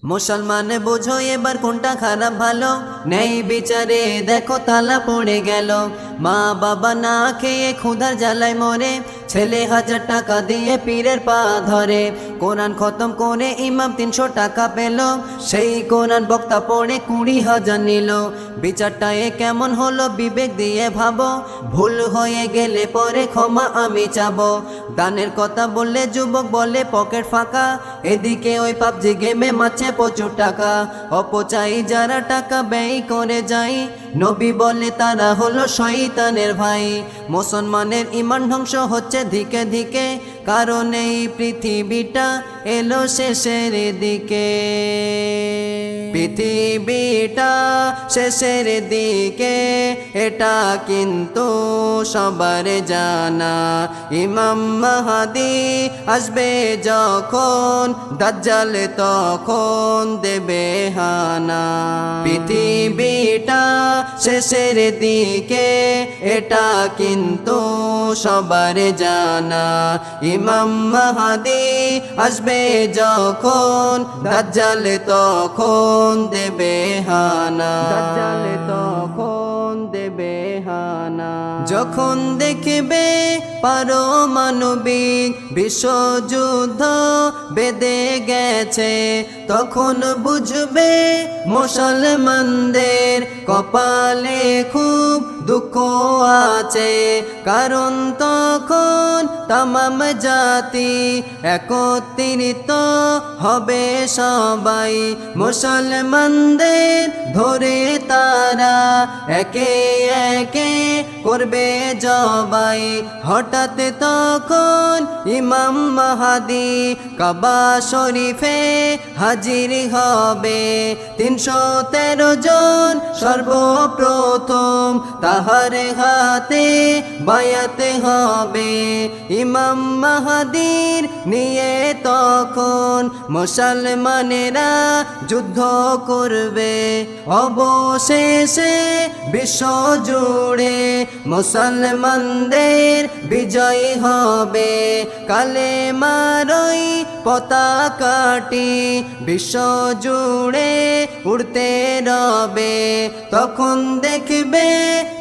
মুসলমান বোঝো এবার কোনটা খারাপ ভালো, নেই বিচারে দেখো তালা পড়ে গেল। মা বাবা না খেয়ে ক্ষুধার জ্বালায় মরে, ছেলে 1000 টাকা দিয়ে পীরের পা ধরে। কোরআন খতম করে ইমাম 300 টাকা পেল, সেই কোরআন বক্তা পড়ে 20,000 নিল। বিচারটা এ কেমন হলো বিবেক দিয়ে ভাবো, ভুল হয়ে গেলে পরে ক্ষমা আমি চাবো। দানের কথা বললে যুবক বলে পকেট ফাঁকা, এদিকে ওই পাবজি গেমে মাছে প্রচুর টাকা। অপচাই যারা টাকা ব্যয় করে যায়, নবী বলে তারা হলো শয়তানের ভাই। মুসলমানের ঈমান ধ্বংস হচ্ছে ধিকে ধিকে, কারণ এই পৃথিবীটা এলো শেষের দিকে। পৃথিবীটা শেষের দিকে এটা কিন্তু সবার জানা। ইমাম মাহদী আসবে যখন, দাজ্জাল তখন দেবে হানা। পৃথিবীটা শেষের দিকে এটা কিন্তু সবার জানা। ইমাম মাহদী আসবে যখন, দাজ্জাল তখন দেবে হানা। দাজ্জাল তখন দেবে হানা। যখন দেখবে পারমাণবিক বিশ্বযুদ্ধ বেঁধে গেছে, তখন বুঝবে মুসলমানদের কপালে খুব দুঃখ আছে। কারণ তখন তামাম জাতি একত্রিত হবে সবাই, মুসলমানদের ধরে তারা একে একে করবে জবাই। হঠাৎ তখন ইমাম মাহদী কাবা শরীফে হাজির হবে। 313 জন সর্বপ্রথম তাহার হাতে বায়াতে হবে। ইমাম মাহদীর নিয়ে তখন মুসলমানেরা যুদ্ধ করবে। অবশেষে বিশ্ব জুড়ে মুসলমানদের বিজয় হবে। কালেমার ওই পতাকাটি বিশ্ব জুড়ে উড়তে রবে। তখন দেখবে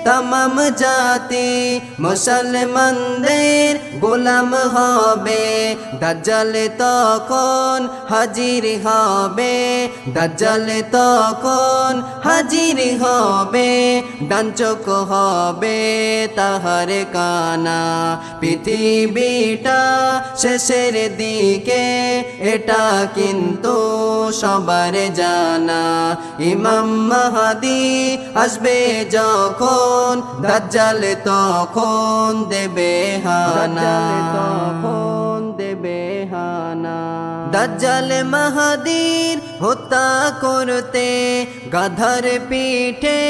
তামাম জাতি মুসলমানদের গোলাম হবে। দাজ্জাল তখন হাজির হবে, দাজ্জাল তখন হাজির হবে। ডানচোখ হবে তাহার কানা। পৃথিবীটা শেষের দিকে এটা কিন্তু সবার জানা। ইমাম মাহদী আসবে যখন, দাজ্জাল তখন দেবে হানা। তখন দেবে হানা। দাজ্জাল মাহদীর হত্যা করতে গাধার পিঠে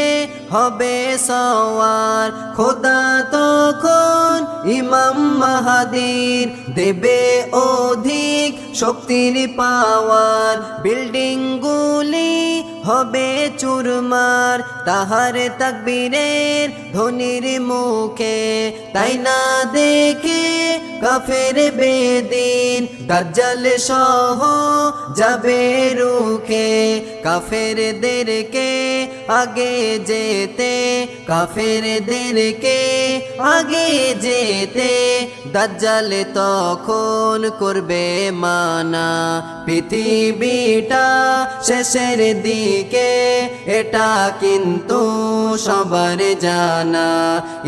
হবে সওয়ার। খোদা তখন ইমাম মাহদীর দেবে অধিক শক্তির পাওয়ার। বিল্ডিং গুলি হবে চুরমার তাহার তাকবীরের ধ্বনির মুখে। তাই না দেখে কাফের বেদিন দাজ্জাল সহ যাবে রুখে। কাফেরদেরকে আগে যেতে, কাফেরদেরকে আগে যেতে দাজ্জাল তখন করবে মানা। পৃথিবীটা শেষের দিকে এটা কিন্তু সবার জানা।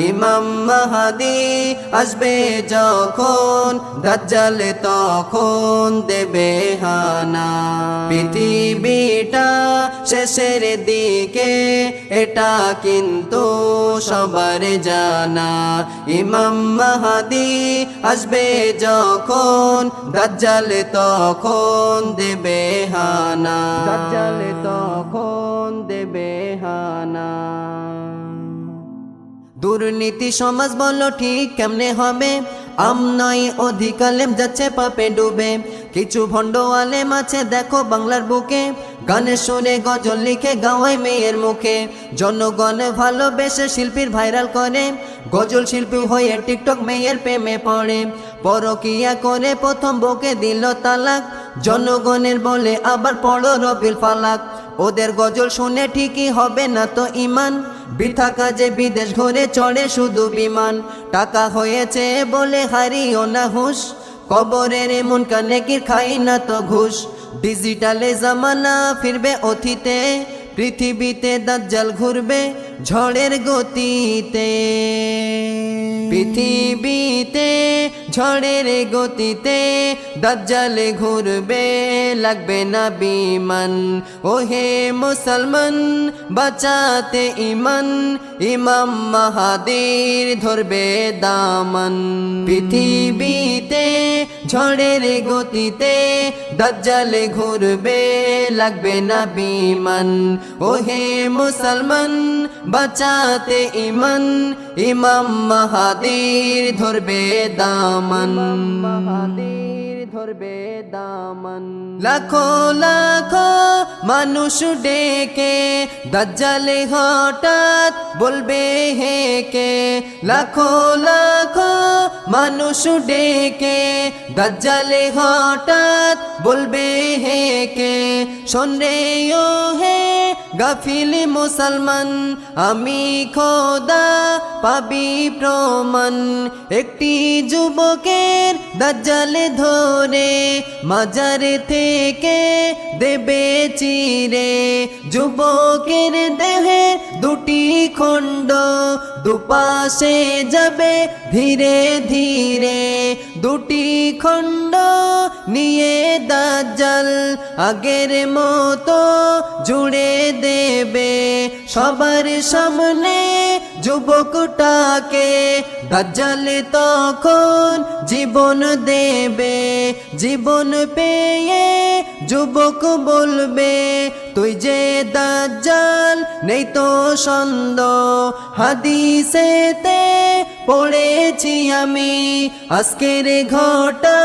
ইমাম মাহদী আসবে যখন, দাজ্জাল তখন দেবে হানা। পৃথিবীটা শেষের দিকে এটা কিন্তু সবার জানা। ইমাম মাহদী আসবে যখন, দাজ্জাল তখন দেবে হানা। দাজ্জাল তখন দেবে হানা। দুর্নীতি সমাজ বলো ঠিক কেমনে হবে, আমনাই অধিক আলেম যাচ্ছে পাপে ডুবে। কিছু ভণ্ড আলেম আছে দেখো বাংলার বুকে, গানের সুরে গজল লিখে গাওয়ায় মেয়ের মুখে। জনগণ ভালোবেসে শিল্পীর ভাইরাল করে, গজল শিল্পী হয়ে টিকটক মেয়ের প্রেমে পড়ে। পরকিয়া করে প্রথম বউকে দিল তালাক, জনগণের বলে আবার পড়ো রবিল ফালাক। ওদের গজল শুনে ঠিকই হবে না তো ইমান, বৃথা কাজে বিদেশ ঘুরে চড়ে শুধু বিমান। টাকা হয়েছে বলে হারিও না হুঁশ, কবরের এমন কানেকির খাই না তো ঘুষ। ডিজিটালে জামানা ফিরবে অতীতে, পৃথিবীতে দাজ্জাল ঘুরবে ঝড়ের গতিতে। পৃথিবীতে ঝড়ের গতিতে দাজ্জালে ঘুরবে, লাগবে না বিমান। ওহে মুসলমান বাঁচাতে ইমান, ইমাম মাহাদির ধরবে দামান। পৃথিবীতে ঝড়ের গতিতে দাজ্জালে ঘুরবে, লাগবে না বিমান। ওহে মুসলমান বাঁচাতে ইমান, ইমাম মাহাদির ধরবে দামান। মাহাদির ধরবে দামান। লাখো লাখো মানুষ ডেকে দাজ্জালে হঠাৎ বলবে হেকে। লাখো লাখো মানুষ ডেকে দাজ্জালে হঠাৎ বলবে হেকে। শোন রে ও হে গাফিল মুসলমান, আমি খোদা পাবি প্রমাণ। একটি যুবকের দাজ্জালে ধরে মাজার থেকে দেবে চিরে। যুবকের দেহে দুটি খণ্ড, দুপাশে যাবে ধীরে ধীরে। দুটি খণ্ড নিয়ে দাজ্জাল আগের মতো জুড়ে দেবে সবার সামনে যুবকটাকে। দাজ্জাল তখন জীবন দেবে, জীবন পেয়ে যুবক বলবে তুই যে দাজ্জাল নেই তো সন্দেহ। হাদিসেতে পড়েছি আমি আজকের ঘটা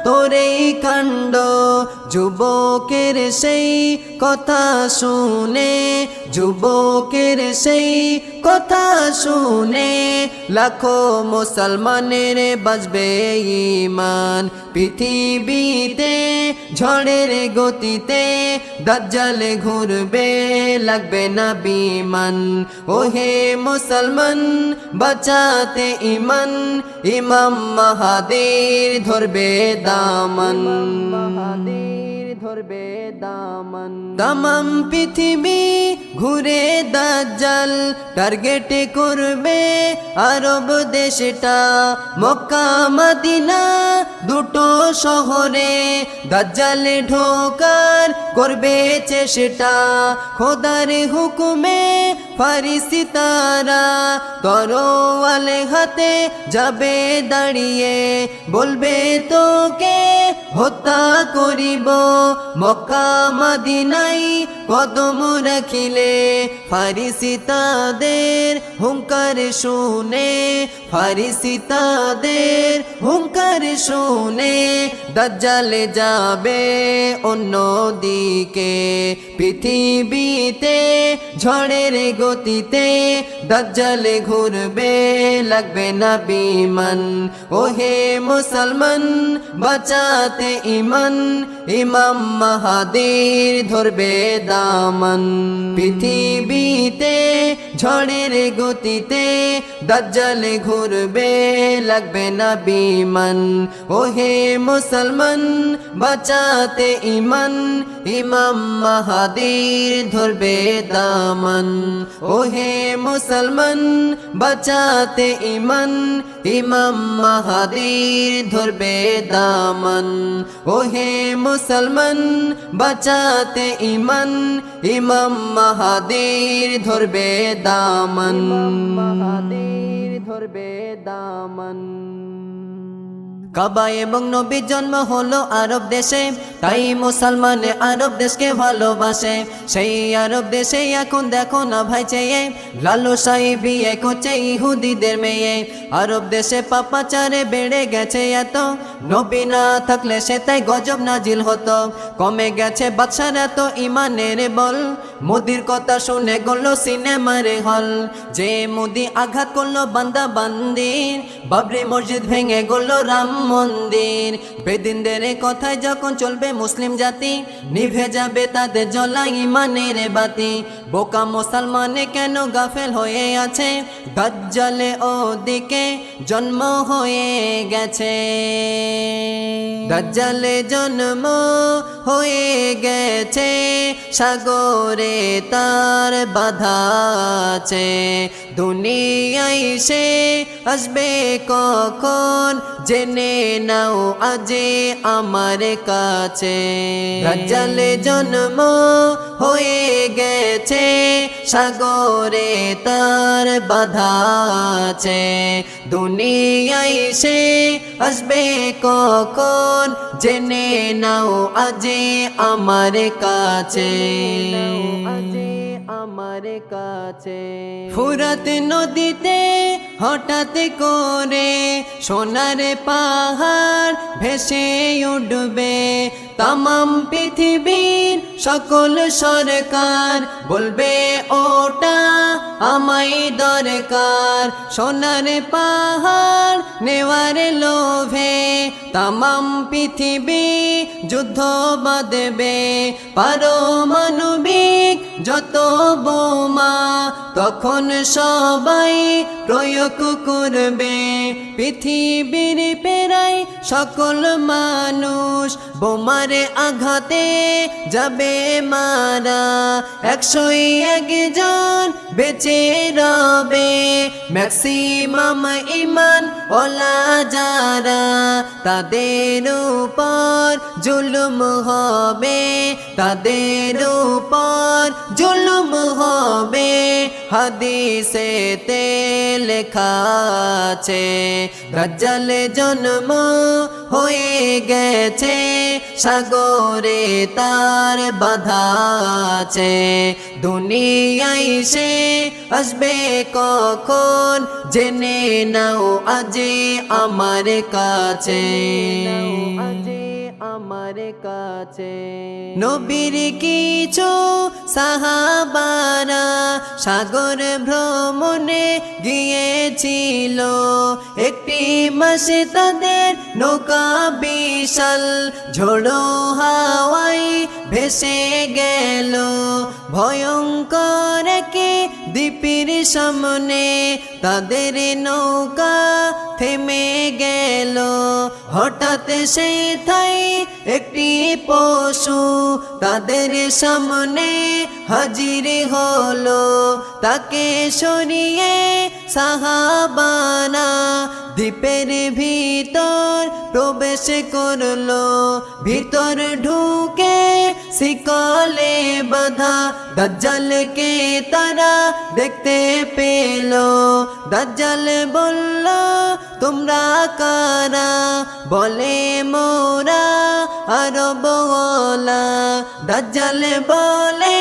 তোরেই কাণ্ড। যুবকের সেই কথা শুনে, যুবকের সেই কথা শুনে লাখো মুসলমানের বাজবে ঈমান। পৃথিবীতে ঝড়ের গতিতে দাজ্জালে ঘুরবে, লাগবে না বিমান। ওহে মুসলমান বাঁচাতে ইমান, ইমাম মাহাদির ধরবে দামান। মাহাদির ধরবে দামান। তামাম পৃথিবী ঘুরে দাজ্জাল টার্গেট করবে আরব দেশটা। মক্কা মদিনা দুটো শহরে দাজ্জালে ঢোকার করবে চেষ্টা। খোদার হুকুমে ফারিসি তারা তরোয়াল হাতে যাবে দাঁড়িয়ে, বলবে তোকে হত্যা করিব মক্কা মদিনাই কদম রাখিলে। ফারিসি তাদের হুঙ্কার শুনে, ফারিসি তাদের হুঙ্কার শুনে দাজ্জালে যাবে অন্যদিকে। পৃথিবীতে ঝড়ের গতিতে দাজ্জালে ঘুরবে, লাগবে না বিমান। ওহে মুসলমান বাঁচাতে ইমান, ইমাম মাহাদির ধরবে দামান। পৃথিবীতে ঝড়ের গতিতে দাজ্জালে ঘুরবে, লাগবে না বিমান। ওহে মুসলমান বাঁচাতে ইমান, ইমাম মাহাদির ধরবে দামান। ওহে মুসলমান বাঁচাতে ইমান, ইমাম মাহাদির ধরবে দামান। ওহে মুসলমান বাঁচাতে ইমান, ইমাম মাহাদির ধরবে দামান। মাহাদির ধরবে দামান। কাবা এবং নবীর জন্ম হলো আরব দেশে, তাই মুসলমান আরব দেশকে ভালোবাসে। সেই আরব দেশে এখন দেখো না ভাই চেয়ে লালসাই বিয়ে করছে ইহুদিদের মেয়ে। আরব দেশে পাপাচারে বেড়ে গেছে এত, নবী না থাকলে সে তাই গজব নাজিল হতো। কমে গেছে বাদশার এত ইমানের বল, মোদির কথা শুনে গেল সিনেমার হল। যে মোদি আঘাত করলো বান্দা বান্দির, বাবরি মসজিদ ভেঙে গেল রাম মন্দির। বেদিনদের কথায় যখন চলবে মুসলিম জাতি, নিভে যাবে তাদের জ্বলা ইমানের বাতি। বোকা মুসলমানে কেন গাফেল হয়ে আছে, দাজ্জালে ওদিকে জন্ম হয়ে গেছে। দাজ্জালে জন্ম হয়ে গেছে, সাগরে তার বাধা আছে। দুনিয়ায় সে আসবে কখন, জেনে নাও আজে আমার কাছে। দাজ্জালে জন্ম হয়ে গেছে, সাগরে তার বাধা আছে। দুনিয়ায় সে আসবে কখন, জেনে নাও আজে আমার কাছে। আমার কাছে ফুরাত নদীতে হঠাৎ করে সোনার পাহাড় ভেসে উঠবে। তামাম পৃথিবীর সকল সরকার বলবে ওটা আমায় দরকার। সোনার পাহাড় নেওয়ার লোভে তামাম পৃথিবী যুদ্ধ বাঁধবে। পারমাণবিক যত বোমা তখন সবাই প্রয়োগ করবে। পৃথিবীর প্রায় সকল মানুষ বোমার আঘাতে যাবে মারা। 101 জন বেঁচে রবে, ম্যাক্সিমাম ঈমান ওয়ালা যারা। তাদের উপর জুলুম হবে, তাদের উপর জুলুম হবে। হাদিসেতে লেখা আছে, দাজ্জালে জন্ম হয়ে গেছে, সাগরে তার বাধা আছে। দুনিয়ায় সে আসবে কখন, জেনে নাও আজে আমার কাছে। আমার কাছে নবীর কিছু সাহাবারা সাগর ভ্রমণে গিয়েছিল। একটি মাসে তাদের নৌকা বিশাল ঝোড়ো হাওয়ায় ভেসে গেল। ভয়ঙ্কর কি দ্বীপের সামনে তাদের নৌকা থেমে গেল। হঠাৎ সেই ঠাই একটি পশু তাদের সামনে হাজির হলো। তাকে সরিয়ে সাহাবানা দ্বীপের ভিতর প্রবেশ করলো। ভিতর ঢুকে শিকলে বাঁধা দাজ্জালকে তারা দেখতে পেল। দাজ্জাল বলল, তোমরা কারা? বলে, মোরা আরবওয়ালা। দাজ্জাল বলে,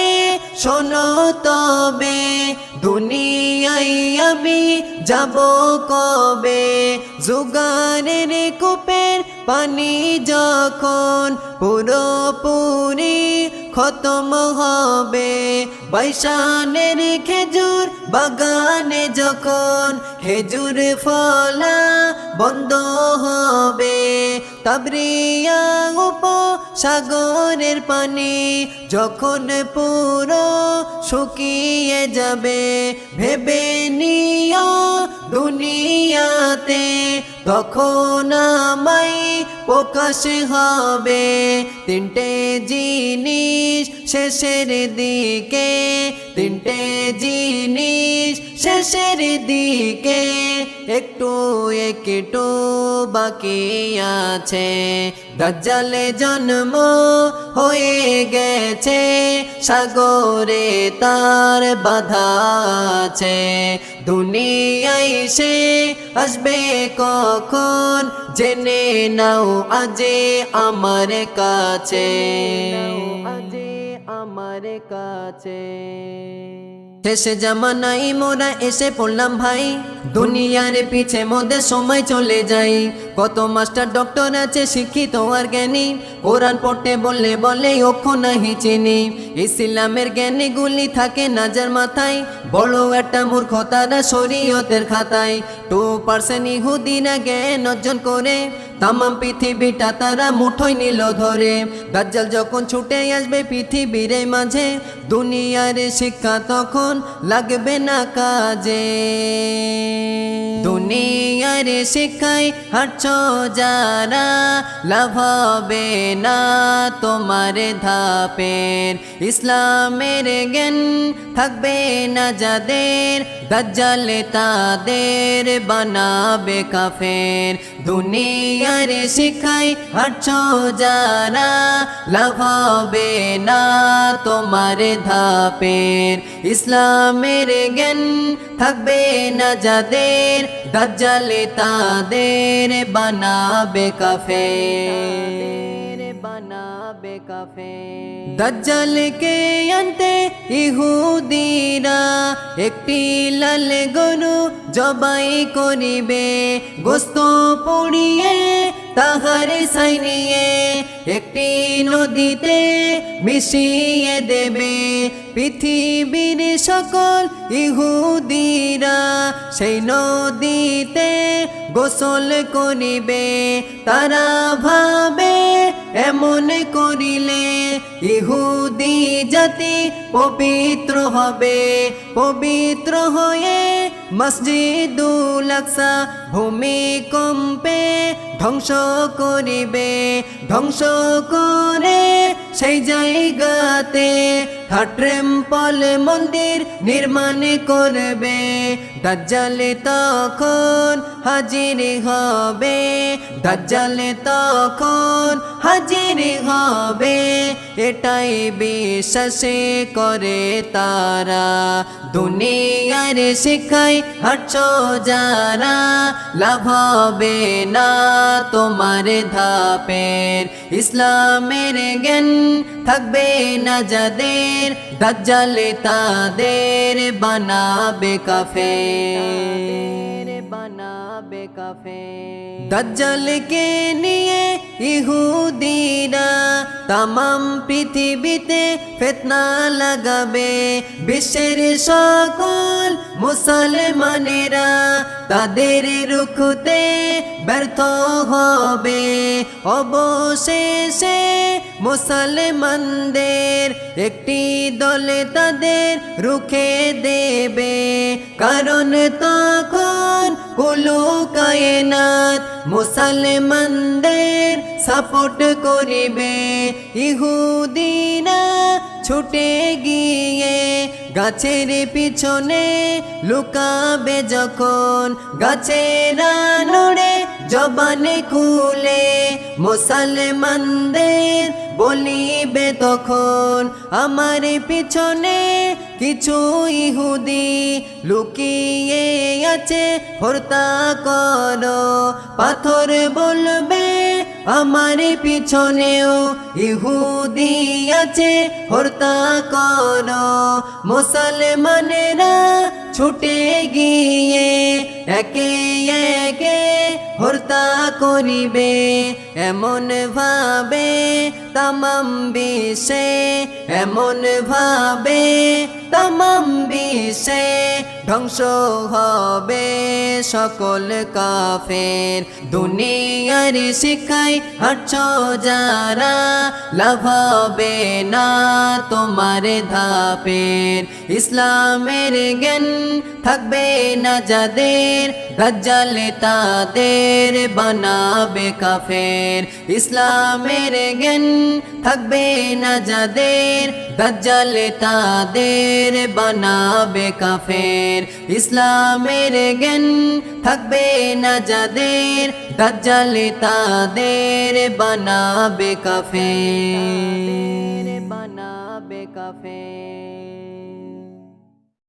শোনো তবে দুনিয়ায় আমি যাব কবে? জুগারের কূপের পানি যখন পুরোপুরি খতম হবে, বাইশানের খেজুর বাগানে যখন খেজুর ফলা বন্ধ হবে, তাবরিয়া উপসাগরের পানি যখন পুরো শুকিয়ে যাবে, ভেবে নিও দুনিয়াতে তখন আমায় প্রকাশ হবে। তিনটে জিনিস শেষের দিকে, তিনটে জিনিস শেষের দিকে, একটু একটু বাকি আছে। দাজ্জালে জন্ম হয়ে গেছে, সাগরে তার বাধা আছে। দুনিয়ায় সে আসবে কখন, জেনে নাও আজে আমার কাছে, আজে আমার কাছে। শেষ জামানায় মোরা এসে পড়লাম ভাই, দুনিয়ার পিছে মোদের সময় চলে যাই। কত মাস্টার ডক্টর আছে শিক্ষিত আর জ্ঞানী, কোরআন পড়তে বললে বলে অক্ষর নাহি চিনি। ইসলামের জ্ঞানীগুলি থাকে না যার মাথায়, বড় একটা মূর্খ তারা শরীয়তের খাতায়। 2% ইহুদিরা জ্ঞান অর্জন করে তামাম পৃথিবীটা তারা মুঠোয় নিল ধরে। দাজ্জাল যখন ছুটে আসবে পৃথিবীর মাঝে, দুনিয়ার শিক্ষা তখন লাগবে না কাজে। দুনিয়ার শিক্ষায় হাঁটছো যারা, লাভ হবে না তোমার ধাপের। ইসলামের জ্ঞান থাকবে না যাদের, দাজ্জাল তাদের বানাবে কাফের। দুনিয়ার শিক্ষায় হাঁটছো যারা, লাভ হবে না তোমার ধাপের। ইসলামের জ্ঞান থাকবে না যাদের, দাজ্জাল তাদের বানাবে কাফের, বানাবে কাফের। দাজ্জালকে আনতে ইহুদিরা একটি লাল গরু জবাই করিবে, গোস্ত পুড়িয়ে তাহার ছাই নিয়ে একটি নদীতে মিশিয়ে দেবে। পৃথিবীর সকল ইহুদিরা সেই নদীতে গোসল করিবে। তারা ভাবে এমন করিলে ইহুদি জাতি পবিত্র হবে। পবিত্র হয়ে মসজিদুল আকসা ভূমিকম্পে ধ্বংস করিবে। ধ্বংস করে সেই জায়গাতে টেম্পল মন্দির নির্মাণ করবে। দাজ্জাল তখন হাজির হবে, দাজ্জাল তখন হাজির হবে। এটাই বিশ্বাস করে তারা। দুনিয়ার শিক্ষায় হাঁটছো যারা, লাভ হবে না তোমার ধাপের। ইসলামের জ্ঞান থাকবে না যাদের, দাজ্জাল তাদের বানাবে কাফের, বানাবে কাফের। দাজ্জালকে নিয়ে ইহুদিরা তামাম পৃথিবীতে ফিতনা লাগাবে। বিশ্বের সকল মুসলমানেরা তাদের রুখতে ব্যর্থ হবে। অবশেষে মুসলমানদের একটি দলে তাদের রুখে দেবে। কারণ তখন কুলু কায়নাত মুসলমানদের সাপোর্ট করিবে। ইহুদিরা ছুটে গিয়ে গাছের পিছনে লুকাবে যখন, গাছেরা নড়ে জবানে খুলে মুসলমানদের বলিবে তখন, আমার পিছনে কিছু ইহুদি লুকিয়ে আছে, হত্যা করো। পাথর বলবে আমার পিছনেও ইহুদি আছে, হত্যা করো। মুসলমানেরা ছুটে গিয়ে একে একে হত্যা করিবে। এমন ভাবে তামাম বিশ্বে, এমন ভাবে তামাম বিশ্বে ধ্বংস হবে সকল কাফের। দুনিয়ার শিক্ষায় হাঁটছো যারা, লাভ হবে না তোমার ধাপের। ইসলামের জ্ঞান থাকবে না যাদের, দাজ্জাল তাদের বানাবে কাফের। ইসলামের জ্ঞান থাকবে না যাদের, দাজ্জাল তাদের বানাবে কাফের। ইসলামের জ্ঞান থাকবে না যাদের, দাজ্জাল তাদের বানাবে কাফের, বানাবে কাফের।